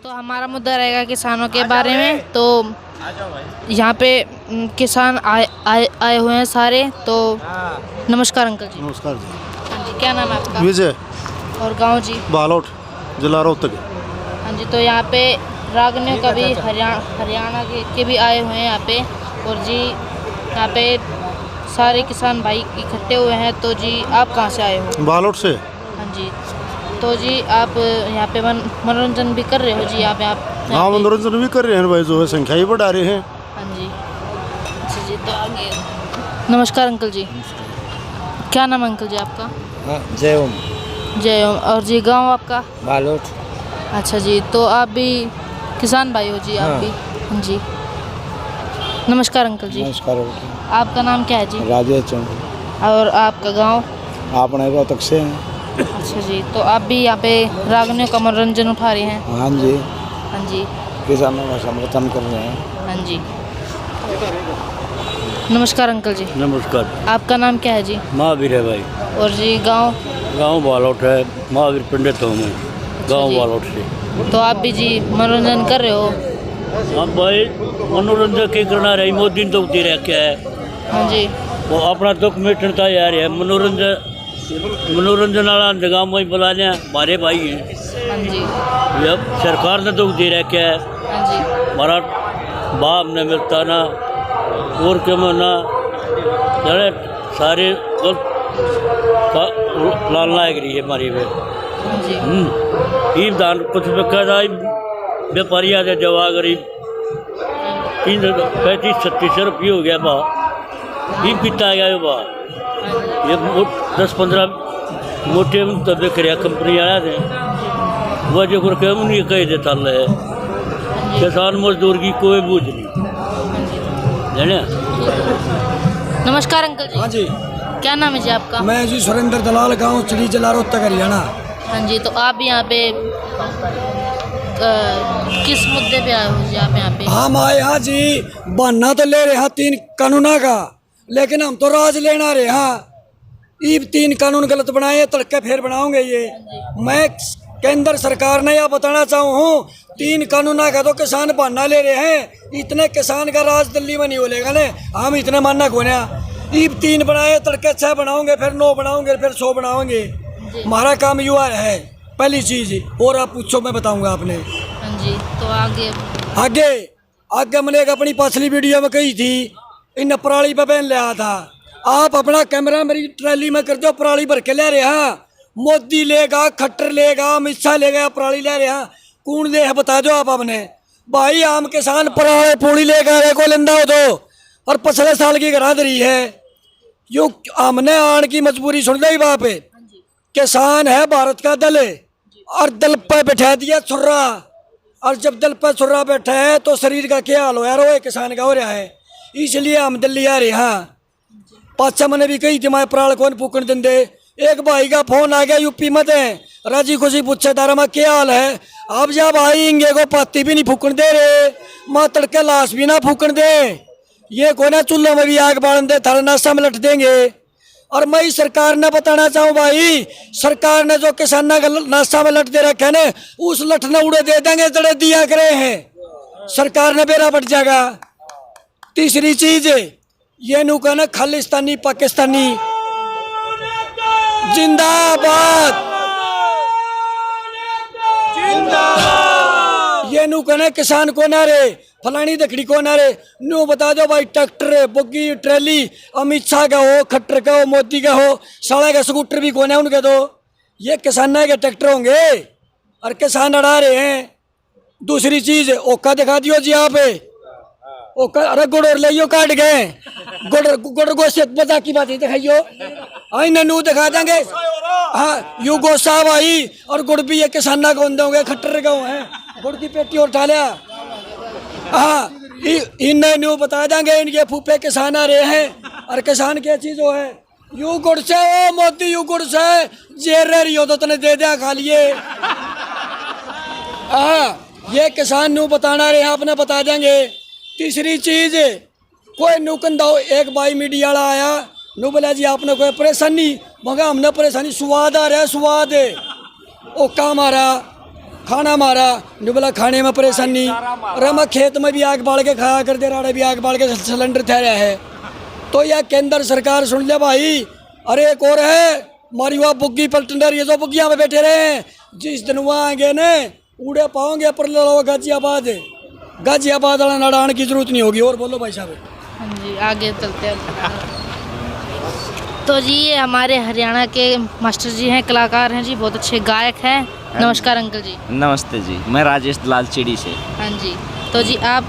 तो हमारा मुद्दा रहेगा किसानों के बारे में। तो यहाँ पे किसान आए हुए हैं सारे। तो नमस्कार अंकल जी। नमस्कार जी। हाँ जी, क्या नाम है आपका? विजय, और गांव जी? बालोट, जिला रोहतक। हाँ जी, तो यहाँ पे रागनियों का भी हरियाणा के भी आए हुए हैं यहाँ पे। और जी यहाँ पे सारे किसान भाई इकट्ठे हुए हैं। तो जी आप कहाँ से आए हो? बालोट से। हाँ जी, तो जी आप यहाँ पे मनोरंजन भी कर रहे हो जी? आप यहाँ हाँ, मनोरंजन भी कर रहे हैं भाई, जो है संख्या ही बढ़ा रहे हैं। हाँ जी। अच्छा जी, तो आगे। नमस्कार अंकल जी। क्या नाम है अंकल जी आपका? जय ओम। जय ओम। और जी गांव आपका? बालोट। अच्छा जी, तो आप भी किसान भाई हो जी? आप हाँ। भी? हाँ जी। नमस्कार अंकल जी। नमस्कार। आपका नाम क्या है जी? राजेश चंद। और आपका गांव? आपने रोहतक से हैं। अच्छा जी, तो आप भी यहाँ पे रागनियों का मनोरंजन उठा रहे हैं? हाँ जी। हाँ जी। किसानों का समर्थन कर रहे हैं। हाँ जी। नमस्कार अंकल जी। नमस्कार। आपका नाम क्या है जी? महावीर है भाई। और जी गांव? गांव बालोट है, महावीर पंडित हूँ मैं, गांव जी। बालोट से। तो आप भी जी मनोरंजन कर रहे हो? हाँ भाई, मनोरंजन के करना रही, मोदी ने तो उठी रखा है। हाँ जी। वो अपना दुख मिटता यार है। मनोरंजन वाला जगह में बुला लिया, हमारे भाई हैं। हाँ जी। जब सरकार ने दुख दे रखा है, हाँ जी। हमारा बाप ने मिलता ना और क्यों ना जरे सारे लाल लायक रही है हमारी में। हाँ जी। दान कुछ कहता व्यापारी आते जवा गरीब 35-36 रुपये हो गया बा, ईब कितना आ गया बा। ये 10-15 मोटे तो बिक रहा कंपनी आया थे वह जो कम नहीं कह देता है। किसान मजदूर की कोई बूझ नहीं जाने। नमस्कार अंकल जी। हाँ जी। क्या नाम है जी आपका? मैं जी सुरेंद्र दलाल, गांव चिड़ी, जिला रोहतक, हरियाणा। हाँ जी, तो आप यहाँ पे किस मुद्दे पे आए हो जी? आप यहाँ पे? हम आए यहाँ जी बहाना तो ले रहे हैं 3 कानूना का, लेकिन हम तो राज लेना रहे हैं। ईब 3 कानून गलत बनाए, तड़के फिर बनाओगे ये। मैं केंद्र सरकार ने यह बताना चाहूँ 3 कानूना का तो किसान बहाना ले रहे हैं। इतने किसान का राज दिल्ली में नहीं होलेगा ने, हम इतने मानना कोने। ईब 3 बनाए, तड़के 6 बनाओगे, फिर 9 बनाओगे, फिर 100 बनाओगे। हमारा काम युवा है पहली चीज। और आप पूछो, मैं बताऊंगा आपने। हाँ जी, तो आगे आगे आगे मैंने एक अपनी पिछली वीडियो में कही थी, इन पराली पे बैन लिया था। आप अपना कैमरा मेरी ट्रैली में कर दो, पराली भर के ले रहे हैं। मोदी लेगा, खट्टर लेगा, अमित शाह लेगा, पराली ले रहे हैं। कौन ले है बता दो आप अपने भाई। आम किसान पराली पूरी लेगा को लेंदा हो तो, और 15 साल की करा रही है। यो हमने आन की मजबूरी सुन ली वहाँ पे। किसान है भारत का दल, और दल पे बैठा दिया छुर्रा। और जब दल पे छुर्रा बैठा है तो शरीर का क्या हाल हो यार, वो किसान का हो रहा है। इसलिए हम दिल्ली आ रहे हैं। पाचा मैंने भी कही थी, मैं पराल कौन फूकन देंदे। एक भाई का फोन आ गया यूपी में, राजी खुशी पूछे तारा में क्या हाल है। अब जब आई इंगे को पत्ती भी नहीं फूकन दे रहे, माँ तड़के लाश भी ना फूकन दे। ये को ना चूल्हे में भी आग बाल दे, थारे नाश्ता में लट देंगे। और मैं सरकार ने बताना चाहूँ भाई, सरकार ने जो किसाना का नाश्ता में लट दे रखे ने, उस लठ ने उड़े दे देंगे जड़े दिया करे हैं। सरकार ने बेरा बट जाएगा। तीसरी चीज ये नु कहना खालिस्तानी पाकिस्तानी जिंदाबाद, ये नु कहना किसान को ना रे, फलानी दखड़ी को ना रे। नु बता दो भाई, ट्रैक्टर, बुग्गी, ट्रैली अमित शाह का हो, खट्टर का हो, मोदी का हो, साला का स्कूटर भी कौन है उनके। तो ये किसान के ट्रैक्टर होंगे और किसान अड़ा रहे हैं। दूसरी चीज ओका दिखा दियो जी आप। ओका अरे गुड़ और लियो काट गए, गुड़ गोश्त बता की बात दिखाइयो। आई नू दिखा देंगे। हाँ यू गोसा भाई, और गुड़ भी ये किसाना को होंगे, खट्टर का है। गुड़ की पेटी और उठा लिया। हाँ इन्हें न्यू बता देंगे, इनके फूफे किसान आ रहे हैं। और किसान क्या चीज हो है, यू गुड़ से ओ मोदी, यू गुड़ से जेर रही हो तो तने दे दिया खा लिए। हाँ ये किसान न्यू बताना रहे हैं, आपने बता देंगे। तीसरी चीज कोई नुकंदा, एक भाई मीडिया वाला आया, नु बोला जी आपने कोई परेशानी, मगर हमने परेशानी स्वाद आ रहा है, स्वाद है ओ काम आ रहा। खाना मारा जो बोला खाने में परेशानी, और हम खेत में भी आग बाल के खाया करते, राड़े भी आग बाल के सिलेंडर ठहरा है। तो यह केंद्र सरकार सुन ले भाई। अरे एक और है मारी हुआ बुग्गी पलटनर, ये जो बुग्गिया में बैठे रहे हैं, जिस दिन वहाँ आएंगे न उड़े पाओगे पर गाजियाबाद, गाजियाबाद वाला नड़ाने की जरूरत नहीं होगी। और बोलो भाई साहब। हाँ जी, आगे चलते हैं। तो जी ये हमारे हरियाणा के मास्टर जी हैं, कलाकार हैं जी, बहुत अच्छे गायक हैं। नमस्कार अंकल जी। नमस्ते जी, मैं राजेश लाल चिड़ी से। हाँ जी, तो जी आप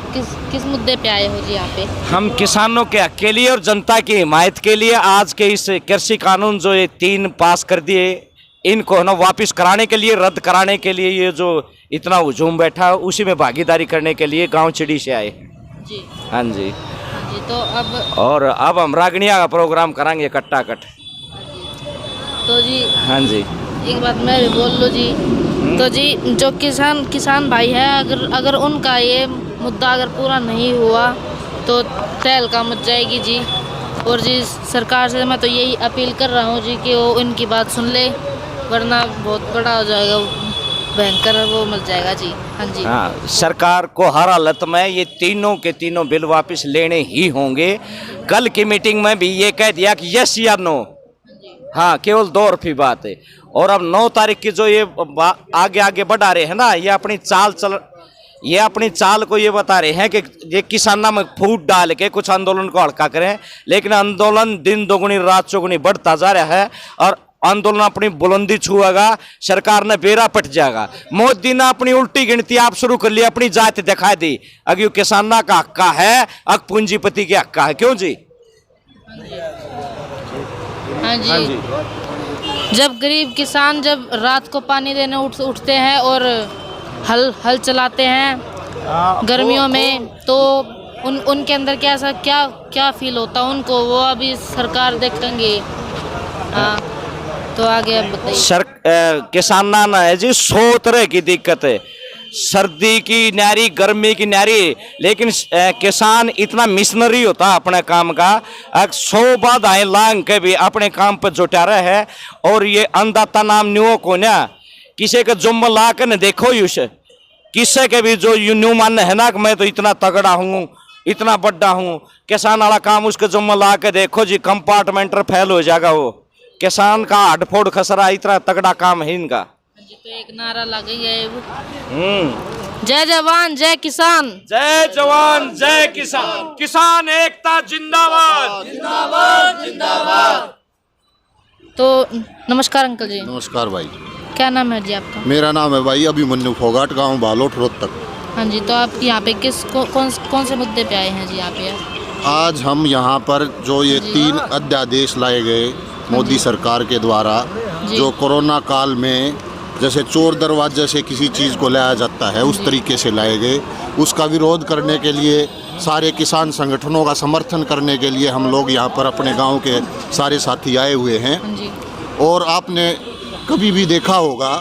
किस मुद्दे पे आए हो जी यहाँ पे? हम किसानों के हक के लिए और जनता की हिमायत के लिए आज के इस कृषि कानून जो ये 3 पास कर दिए, इनको ना वापस कराने के लिए, रद्द कराने के लिए ये जो इतना हुजूम बैठा उसी में भागीदारी करने के लिए गांव चिड़ी से आए। जी हाँ जी। हाँ जी, तो अब हम रागनिया का प्रोग्राम कराएंगे कट्टाकट। तो जी हाँ जी, एक बात मैं भी बोल लूँ जी। तो जी जो किसान भाई है, अगर उनका ये मुद्दा अगर पूरा नहीं हुआ तो तहलका मच जाएगी जी। और जी सरकार से मैं तो यही अपील कर रहा हूँ जी कि वो इनकी बात सुन ले, वरना बहुत बड़ा हो जाएगा, भयंकर वो मिल जाएगा जी। हाँ जी। हाँ, सरकार को हर हालत में ये तीनों के तीनों बिल वापस लेने ही होंगे। कल की मीटिंग में भी ये कह दिया कि यस या नो, हाँ केवल 2 रुपये बात है। और अब 9 तारीख की जो ये आगे बढ़ा रहे हैं ना, ये अपनी चाल को ये बता रहे हैं कि ये किसानों में फूट डाल के कुछ आंदोलन को हल्का करें, लेकिन आंदोलन दिन दोगुनी रात चौगुनी बढ़ता जा रहा है और आंदोलन अपनी बुलंदी छुएगा, सरकार ने बेरा पट जाएगा। मोदी ने अपनी उल्टी गिनती आप शुरू कर ली, अपनी जात दिखा दी। अगर किसाना का हक का है, अब पूंजीपति के हक का है, क्यों जी? हाँ जी। जब गरीब किसान जब रात को पानी देने उठते हैं और हल चलाते हैं गर्मियों में, तो उनके अंदर क्या फील होता है उनको, वो अभी सरकार देखेंगे। हाँ, तो आगे आप बताइए। किसाना ना है जी 100 तरह की दिक्कत है, सर्दी की नारी, गर्मी की नारी, लेकिन किसान इतना मिशनरी होता अपने काम का, 100 बाधाएं लांग के भी अपने काम पर जुटा रहे है। और ये अन्नदाता नाम न्यू को ना किसी का जुम्मा ला कर न देखो, यूश किसी के भी जो न्यू मान है ना कि मैं तो इतना तगड़ा हूँ, इतना बड़ा हूँ, किसान वाला काम उसके जुम्मा ला के देखो जी, कंपार्टमेंटर फेल हो जाएगा। वो किसान का हडफोड़ खसरा, इतना तगड़ा काम है इनका। तो एक नारा लगेगा, जय जवान जय किसान, जय जवान जय किसान, किसान एकता जिंदाबाद, जिंदाबाद जिंदाबाद। तो नमस्कार अंकल जी। नमस्कार भाई। क्या नाम है जी आपका? मेरा नाम है भाई अभिमन्यु फोगाट, गांव बालोट रोहतक। हाँ जी, तो आप यहाँ पे कौन से मुद्दे पे आए हैं जी यहाँ पे? आज हम यहाँ पर जो ये 3 अध्यादेश लाए गए मोदी सरकार के द्वारा, जो कोरोना काल में जैसे चोर दरवाजे से किसी चीज़ को लाया जाता है उस तरीके से लाए गए, उसका विरोध करने के लिए, सारे किसान संगठनों का समर्थन करने के लिए हम लोग यहाँ पर अपने गांव के सारे साथी आए हुए हैं। और आपने कभी भी देखा होगा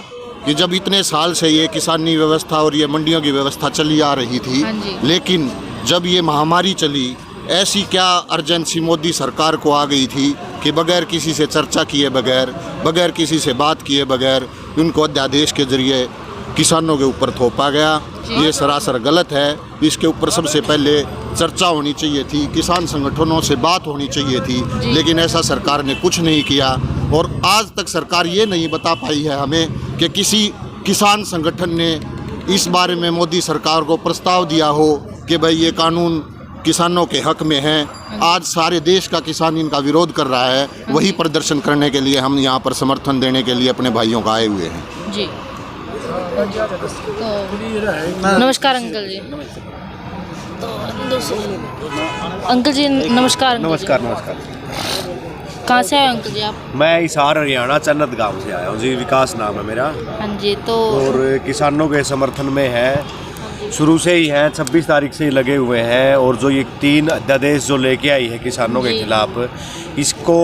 कि जब इतने साल से ये किसानी व्यवस्था और ये मंडियों की व्यवस्था चली आ रही थी, लेकिन जब ये महामारी चली, ऐसी क्या अर्जेंसी मोदी सरकार को आ गई थी कि बगैर किसी से चर्चा किए बगैर किसी से बात किए बगैर उनको अध्यादेश के जरिए किसानों के ऊपर थोपा गया। ये सरासर गलत है। इसके ऊपर सबसे पहले चर्चा होनी चाहिए थी, किसान संगठनों से बात होनी चाहिए थी, लेकिन ऐसा सरकार ने कुछ नहीं किया। और आज तक सरकार ये नहीं बता पाई है हमें कि किसी किसान संगठन ने इस बारे में मोदी सरकार को प्रस्ताव दिया हो कि भाई ये कानून किसानों के हक में है। आज सारे देश का किसान इनका विरोध कर रहा है, वही प्रदर्शन करने के लिए हम यहाँ पर समर्थन देने के लिए अपने भाइयों का आए हुए हैं जी। तो नमस्कार अंकल जी। तो अंकल जी नमस्कार। नमस्कार। कहाँ से आए अंकल जी आप? मैं हिसार हरियाणा चन्नत गांव से आया हूँ जी, विकास नाम है मेरा। हाँ जी। तो और किसानों के समर्थन में है, शुरू से ही हैं, 26 तारीख से ही लगे हुए हैं। और जो ये 3 अध्यादेश जो लेके आई है किसानों के खिलाफ, इसको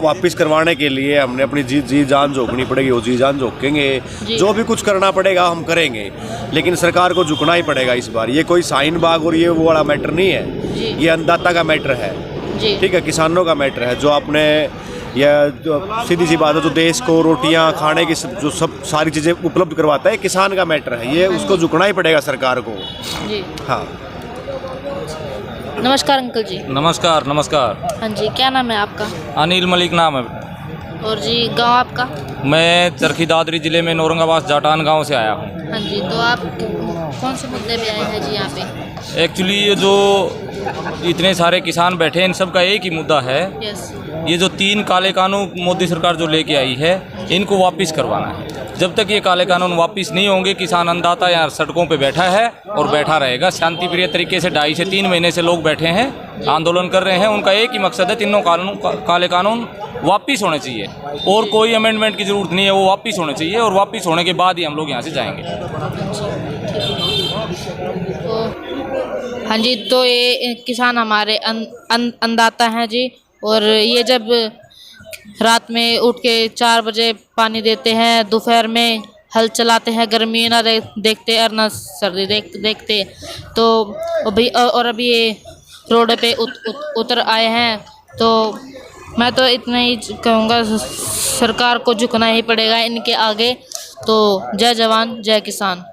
वापस करवाने के लिए हमने अपनी जी जान झोंकनी पड़ेगी, वो जी जान झोंकेंगे। जो भी कुछ करना पड़ेगा हम करेंगे, लेकिन सरकार को झुकना ही पड़ेगा इस बार। ये कोई साइन बाग और ये वो वाला मैटर नहीं है, ये अन्नदाता का मैटर है, ठीक है, किसानों का मैटर है। जो अपने या जो सीधी सी बात है, जो देश को रोटियां खाने की जो सब सारी चीज़ें उपलब्ध करवाता है, किसान का मैटर है ये, उसको झुकना ही पड़ेगा सरकार को। जी। हाँ, नमस्कार अंकल जी। नमस्कार नमस्कार। हाँ जी, क्या नाम है आपका? अनिल मलिक नाम है। और जी गांव आपका? मैं चरखी दादरी जिले में नौरंगाबाद जाटान गांव से आया हूँ। हाँ जी, तो आप कौन से मुद्दे पे आए हैं जी यहाँ पे? एक्चुअली ये जो इतने सारे किसान बैठे हैं, इन सब का एक ही मुद्दा है, यस। ये जो 3 काले कानून मोदी सरकार जो लेके आई है, इनको वापस करवाना है। जब तक ये काले कानून वापस नहीं होंगे, किसान अन्नदाता यहाँ सड़कों पे बैठा है और बैठा रहेगा शांति प्रिय तरीके से। 2.5 से 3 महीने से लोग बैठे हैं, आंदोलन कर रहे हैं। उनका एक ही मकसद है, तीनों काले कानून वापस होने चाहिए और कोई अमेंडमेंट की ज़रूरत नहीं है, वो वापस होने चाहिए और वापस होने के बाद ही हम लोग यहाँ से जाएंगे। तो हाँ जी, तो ये किसान हमारे अन्नदाता हैं जी, और ये जब रात में उठ के 4 बजे पानी देते हैं, दोपहर में हल चलाते हैं, गर्मी ना देखते और ना सर्दी देखते, तो अभी ये रोड पे उतर आए हैं। तो मैं तो इतना ही कहूँगा, सरकार को झुकना ही पड़ेगा इनके आगे। तो जय जवान जय किसान।